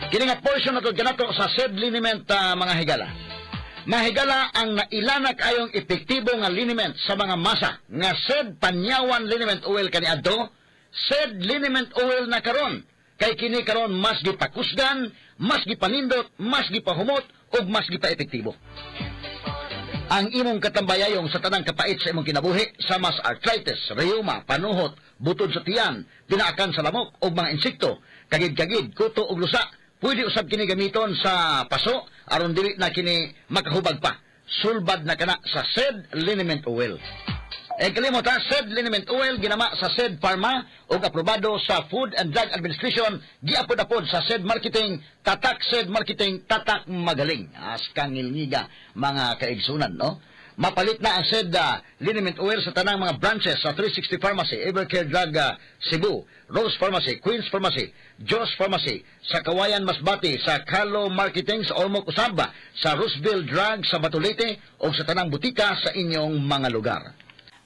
Kini nga portion nato ganato sa SED liniment mga higala. Mahigala ang nailanak ayong epektibo nga liniment sa mga masa nga SED panyawan liniment oil kaniadto, SED liniment oil na karon. Kay kini karon mas gipakusgan, mas gipanindot, mas gipahumot ug mas gipaepektibo. Ang imong katambayayong sa tanang kapait sa imong kinabuhi sa mas arthritis, rheuma, panuhot, butod sa tiyan, dinaakan sa lamok ug mga insekto, kagid-kagid, kuto ug lusa, pwede usab kini gamiton sa paso aron dili na kini makahubag pa. Sulbad na kana sa SED liniment oil. Kalimot ha, SED liniment oil ginama sa SED Pharma ug aprobado sa Food and Drug Administration, giapod-apod sa SED Marketing, tatak SED Marketing, tatak magaling. Askang ngilngiga mga kaigsunan, no? Mapalit na ang SED liniment oil sa tanang mga branches sa 360 Pharmacy, Evercare Drug Cebu, Rose Pharmacy, Queen's Pharmacy, Joss Pharmacy, sa Kawayan Masbati, sa Kalo Marketing sa Ormoc Usaba, sa Roosevelt Drug sa Batulete o sa tanang butika sa inyong mga lugar.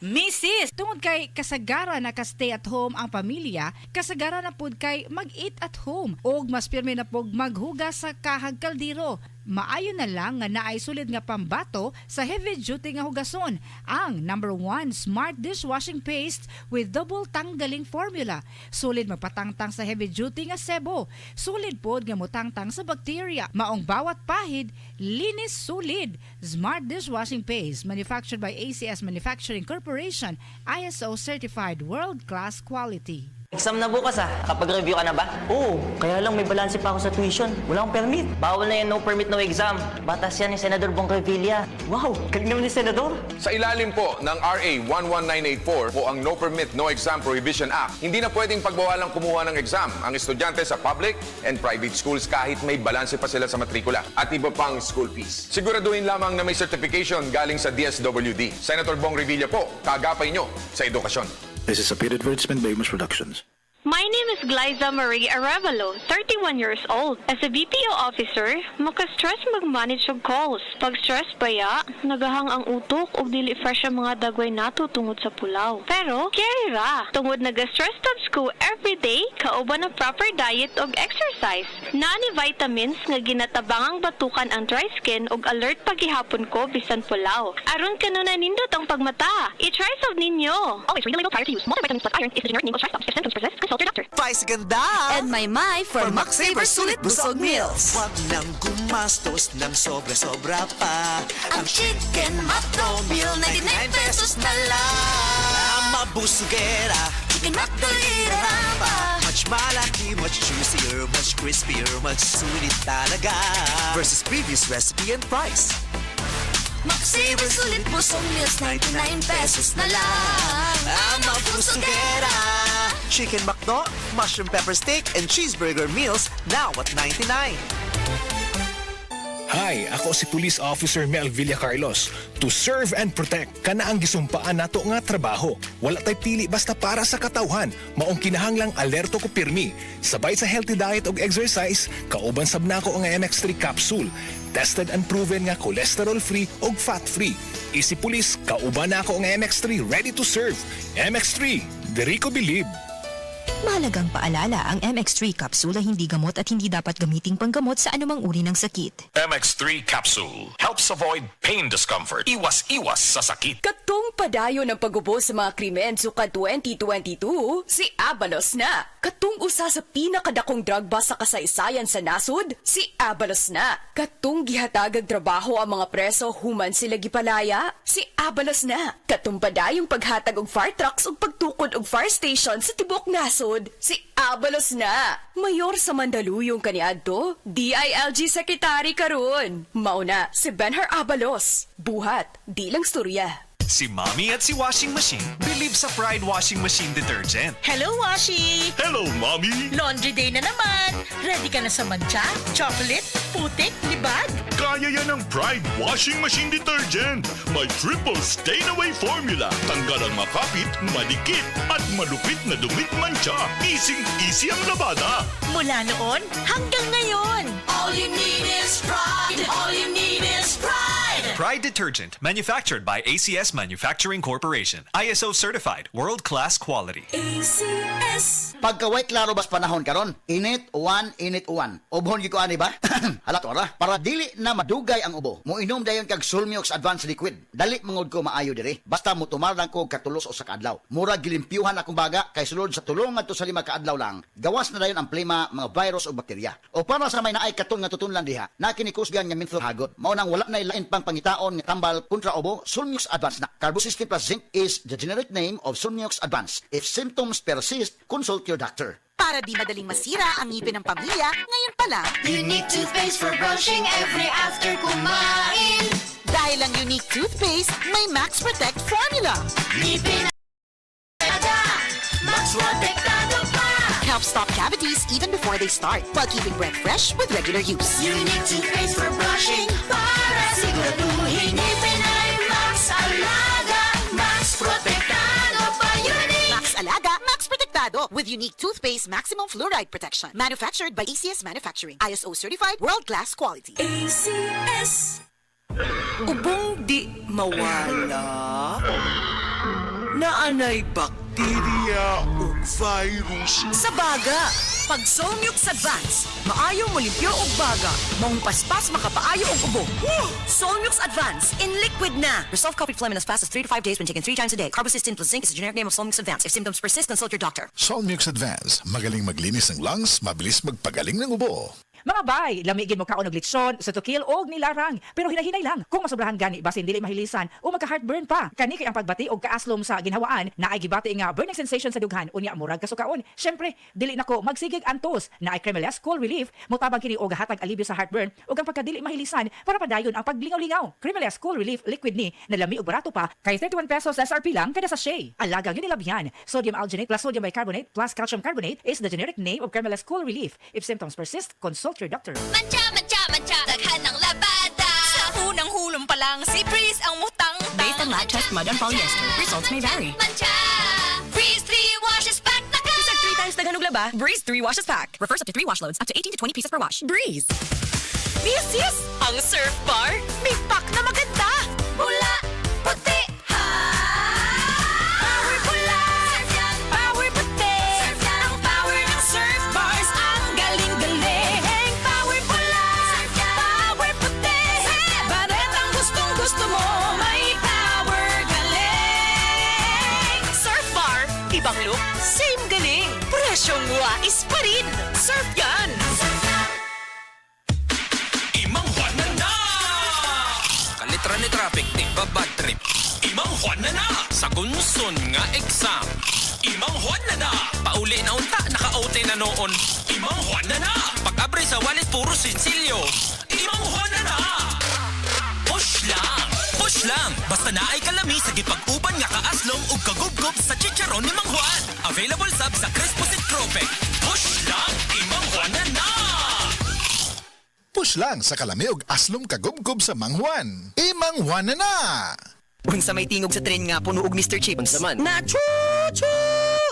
Mrs. Tungod kay kasagaran na ka-stay at home ang pamilya, kasagaran na pud kay mag-eat at home og mas pirmi na pug maghugas sa kahag kaldero. Maayo na lang nga naay sulid nga pambato sa heavy duty nga hugason, ang #1 Smart Dishwashing Paste with double tanggaling formula. Sulid magpatangtang sa heavy duty nga sebo, sulid pod nga motangtang sa bacteria. Maong bawat pahid, linis sulid. Smart Dishwashing Paste, manufactured by ACS Manufacturing Corporation, ISO certified world-class quality. Exam na bukas Kapag-review ka na ba? Oo, kaya lang may balanse pa ako sa tuition. Wala akong permit. Bawal na yan, no permit, no exam. Batas yan ni Senador Bong Revilla. Wow, galing naman ni Senador. Sa ilalim po ng RA 11984 po ang No Permit, No Exam Prohibition Act, hindi na pwedeng pagbawalang kumuha ng exam ang estudyante sa public and private schools kahit may balanse pa sila sa matrikula at iba pang school fees. Siguraduhin lamang na may certification galing sa DSWD. Senator Bong Revilla po, kaagapay nyo sa edukasyon. This is a paid advertisement by Amos Productions. My name is Glyza Marie Arevalo, 31 years old. As a BPO officer, maka-stress mag-manage og calls. Pag stress baya, nagahang ang utok o dili fresh ang mga dagway nato tungod sa pulaw. Pero, carry ra. Tungod naga-stress tabs ko everyday, kauban ng proper diet og exercise. Naani vitamins nga ginatabangang batukan ang dry skin og alert paghihapon ko bisan pulaw. Aron kanuna nindot ang pagmata. I-try sab ninyo. Always read the label prior to use. Multivitamins plus iron is the generic name of stress tabs. If symptoms persist, consult your doctor. Vice ganda! And my for Max Saver Sulit Busog Meals. Huwag nang gumastos ng sobra-sobra pa. Ang Chicken Macdo Meal, 99 pesos na lang. Mabusugera. Chicken Macdo Iraramba. Much malaki, much juicier, much crispier, much sulit talaga. Versus previous recipe and price. Max Saver Sulit Busog Meals, 99 pesos na lang. Ang mabusugera. Chicken McDo, mushroom pepper steak, and cheeseburger meals now at 99. Hi, ako si Police Officer Mel Villacarlos. To serve and protect, kana ang gisumpaan nato nga trabaho. Wala tay pili basta para sa katawhan. Maong kinahanglang alerto ko pirmi. Sabay sa healthy diet og exercise, kauban sab nako ang MX3 capsule. Tested and proven nga cholesterol-free og fat-free. Isi Police, kauban nako ang MX3 ready to serve. MX3, diri ko believe. Mahalagang paalala, ang MX3 capsule ay hindi gamot at hindi dapat gamiting panggamot sa anumang uri ng sakit. MX3 capsule helps avoid pain discomfort. Iwas-iwas sa sakit. Katong padayon ng pag-ubos sa mga krimen sukad 2022, si Abalos na. Katong usa sa pinakadakong drug bust sa kasaysayan sa nasud, si Abalos na. Katong gihatagag trabaho ang mga preso human sila gipalaya, si Abalos na. Katong padayong paghatag og fire trucks ug pagtukod og fire station sa tibok nasud, si Abalos na. Mayor sa Mandaluyong kaniadto, DILG Secretary karon. Mauna si Benher Abalos. Buhat, di lang storya. Si Mommy at si Washing Machine believe sa Pride Washing Machine Detergent. Hello, Washi! Hello, Mommy! Laundry day na naman! Ready ka na sa mancha, chocolate, putik, libag? Kaya yan ang Pride Washing Machine Detergent. May triple stain-away formula. Tanggal ang makapit, madikit, at malupit na dumit mancha. Easy ang labada. Mula noon hanggang ngayon. All you need is pride. All you need is pride. Pride detergent, manufactured by ACS Manufacturing Corporation. ISO certified, world-class quality. ACS. Pagkaway klaro bas panahon karon, init uwan. Ubhon gyud ko ani ba? Halat ora, para dili na madugay ang ubo. Moinom dayon kag Sulmiox Advanced Liquid. Dali mangod ko maayo diri. Basta motumar lang ko katulos o sa kaadlaw. Mura gilimpyuhan akong baga kay sulod sa tulong ngadto sa 5 ka adlaw lang. Gawas na dayon ang plema, mga virus o bakterya. O para sa may naay katon nga tutunlan diha, na kinikusgan nga menthol hagot. Mao nang wala na ilain pang pangitaon nga tambal kontra ubo, Sulmiox Advanced na. Carbocysteine plus zinc is the generic name of Sulmiox Advanced. If symptoms persist, consult your doctor. Para di madaling masira ang ngipin ng pamilya, ngayon pa lang, Unique toothpaste for brushing every after kumain. dahil ang Unique toothpaste may Max Protect formula. Ngipin na Max Protektado pa. Helps stop cavities even before they start, while keeping breath fresh with regular use. Unique toothpaste for brushing para siguraduhin ngipin ay Max Alaga. Max Protektado pa. Unique. Max Alaga, Max Protectado with Unique toothpaste maximum fluoride protection. Manufactured by ACS Manufacturing. ISO certified, world-class quality. ACS. Ubong di mawala. Naanay bakterya o virus. Sa baga, pag Solmux Advance, maayo mo limpyo og baga. Maong paspas makapaayo og ubo. Solmux Advance in liquid na. Resolve coffee phlegm in as fast as 3 to 5 days when taken 3 times a day. Carbocysteine plus zinc is the generic name of Solmux Advance. If symptoms persist, consult your doctor. Solmux Advance, magaling maglinis ng lungs, mabilis magpagaling ng ubo. Mga bay, lamigin mo kaon og lechon, sutukil og nilarang. Pero hinahinay lang, kung masobrahan gani basin dili mahilisan o magka-heartburn pa. Kani kay ang pagbati og kaaslom sa ginhawaan na ay gibati nga burning sensation sa dughan unya murag kasukaon. Syempre, dili nako magsigig antos na ay Cremeles Cool Relief motabang kini og hatag alibyo sa heartburn ug ang pagkadili mahilisan para padayon ang paglingaw-lingaw. Cremeles Cool Relief liquid ni na lami og barato pa kay 31 pesos SRP lang kada sachet. Alagang nilabyan. Sodium alginate plus sodium bicarbonate plus calcium carbonate is the generic name of Cremeles Cool Relief. If symptoms persist, consult your doctor. Mancha, daghan ng labada. Sa unang hulong pa lang, si Breeze ang mutang. Based on lab test mud and polyester, results may vary. Mancha, Breeze 3 washes pack na ka. Isang 3 times daghan og laba, Breeze 3 washes pack. Refers up to 3 wash loads, up to 18 to 20 pieces per wash. Breeze. This ang surf bar. May pack na maganda. Pula, puti, ha. Power pula, surf yan. Power puti, surf yan. Ang power ng surf bars, ang galing-galing. Power pula, surf yan. Power puti, surf yan. Baret ang gustong-gusto mo, may power galing. Surf bar, ibang look, same galing. Presyong wais pa rin. Surf yan. Imang Juan na! Kalitra ni traffic, di ba bad trip? Imang Juan na! Sa gunson nga exam. Imang Juan na! Pauli na unta, naka-OT na noon. Imang Juan na! Pag-abre sa wallet, puro sinsilyo. Imang Juan na! Push lang! Push lang! Basta na ay kalami sa gipag-uban nga kaaslong ug kagubgob sa chicharon ni Mang Juan. Available sub sa Crispo Sit Cropec. Push lang! Imang Juan na! Push lang sa kalamiog aslom kagubgob sa Mang Juan. Imang Juan na! Unsa may tingog sa tren nga puno og Mr. Chips. Unsa man? Na chu-chu!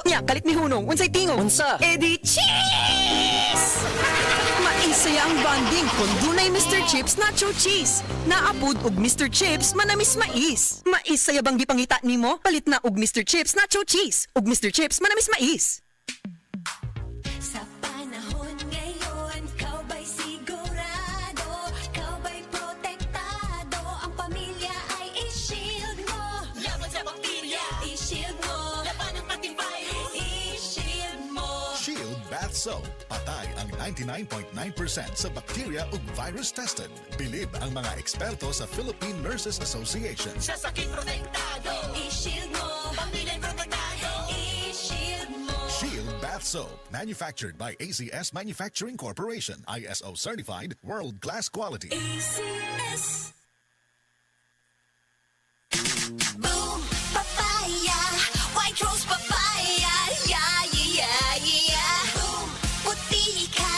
Nya, kalit ni Hunong. Unsay tingog? Unsa? Edi cheese! Maisaya ang bonding kung dunay Mr. Chips nacho cheese. Naapod og Mr. Chips manamis mais. Maisaya bang gipangita nimo? Palit na og Mr. Chips nacho cheese. Og Mr. Chips manamis mais. Sa panahon ngayon, kau ba'y sigurado? Kau ba'y protektado? Ang pamilya ay i-shield mo. Laban sa bakterya, i-shield mo. Laban ng pati virus, i-shield mo. Shield Bath Soap. Patay ang 99.9% sa bacteria ug virus tested. Bilib ang mga eksperto sa Philippine Nurses Association. Sa sakit protektado, i-shield mo. Pamilya'y protektado, i-shield mo. Shield Bath Soap. Manufactured by ACS Manufacturing Corporation. ISO certified, world-class quality. ACS. Boom, papaya, white rose papaya, yeah, yeah, yeah. Boom, puti ka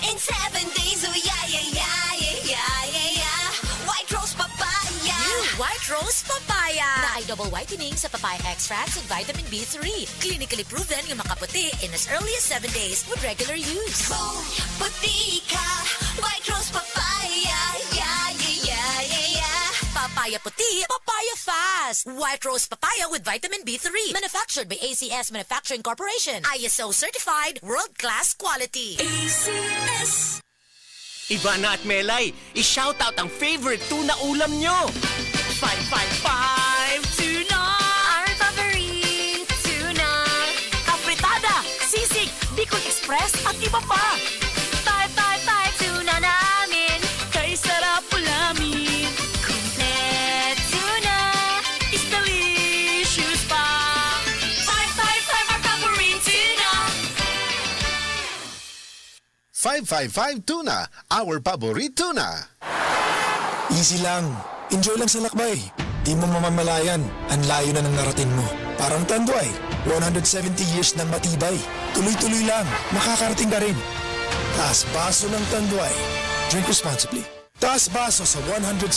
in 7 days, oh yeah, yeah, yeah, yeah, yeah, yeah. White rose papaya. White Rose Papaya na ay double whitening sa papaya extracts and vitamin B3. Clinically proven yung makaputi in as early as 7 days with regular use. Boom, puti ka, white rose papaya, yeah, yeah, yeah, yeah, yeah. Plus. White Rose Papaya with Vitamin B3. Manufactured by ACS Manufacturing Corporation. ISO certified, world-class quality. ACS. Ivana at Melay, i-shoutout ang favorite tuna ulam nyo. 555 tuna! Our favorite tuna. Apritada, sisig, Bicol Express at iba pa. Five tuna namin. Kay sarap ulamin. Complete tuna. Is delicious pa. 555 our favorite tuna. 555 Tuna, our paborito tuna. Easy lang. Enjoy lang sa lakbay. Di mo mamamalayan. Ang layo na ng narating mo. Parang Tanduay. 170 years ng matibay. Tuloy-tuloy lang. Makakarating ka rin. Taas baso ng Tanduay. Drink responsibly. Taas baso sa 170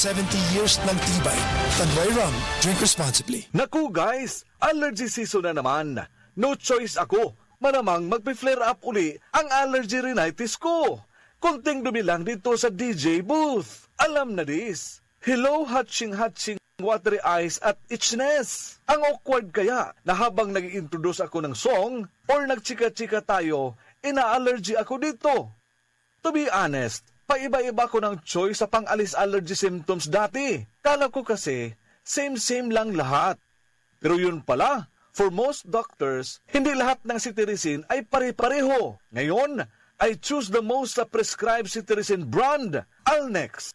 years ng tibay. Tanduay Rum. Drink responsibly. Naku guys, allergy season na naman. No choice ako. Malamang magpe-flare up uli ang allergy rhinitis ko. Kunting dumi lang dito sa DJ booth. Alam na this. Hello hatching, watery eyes at itchiness. Ang awkward kaya na habang nag-introduce ako ng song or nagchika-chika tayo, ina-allergy ako dito. To be honest, paiba-iba ko ng choice sa pang-alis allergy symptoms dati. Kala ko kasi, same-same lang lahat. Pero yun pala, for most doctors, hindi lahat ng cetirizine ay pare-pareho. Ngayon, I choose the most prescribed cetirizine brand, Alnex.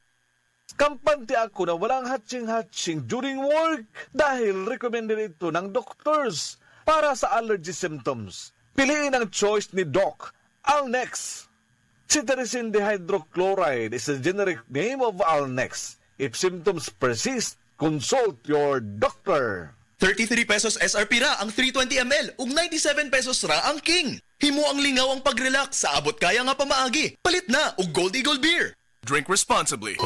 Kampante ako na walang hatching-hatching during work dahil recommended ito ng doctors para sa allergy symptoms. Piliin ang choice ni Doc, Alnex. Cetirizine dihydrochloride is the generic name of Alnex. If symptoms persist, consult your doctor. 33 pesos SRP ra ang 320 ml ug 97 pesos ra ang King. Himo ang lingaw ang pag-relax sa abot kaya nga pamaagi. Palit na og Gold Eagle Beer. Drink responsibly.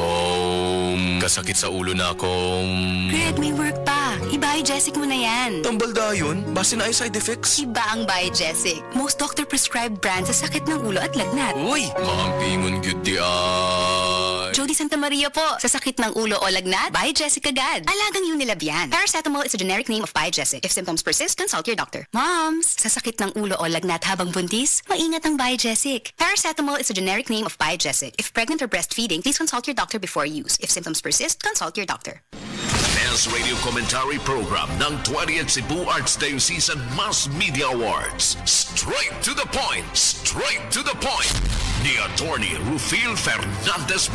Kasakit sa ulo na akong... Greg, may work pa. I-Biogesic mo na yan. Tambal dayon, base na ay side effects. Iba ang Biogesic. Most doctor-prescribed brand sa sakit ng ulo at lagnat. Uy, Maampingon gyud di ay. Jody Santa Maria po. Sa sakit ng ulo o lagnat, Biogesic agad. Alagang Unilab yan. Paracetamol is a generic name of Biogesic. If symptoms persist, consult your doctor. Moms, sa sakit ng ulo o lagnat habang buntis, maingat ang Biogesic. Paracetamol is a generic name of Biogesic. If pregnant or breastfeeding, please consult your doctor before use. If symptoms persist, consult your doctor. Best Radio Commentary Program ng 20th Cebu Arts Diocesan Mass Media Awards. Straight to the point. Straight to the point. Ni Attorney Rufil Fernandez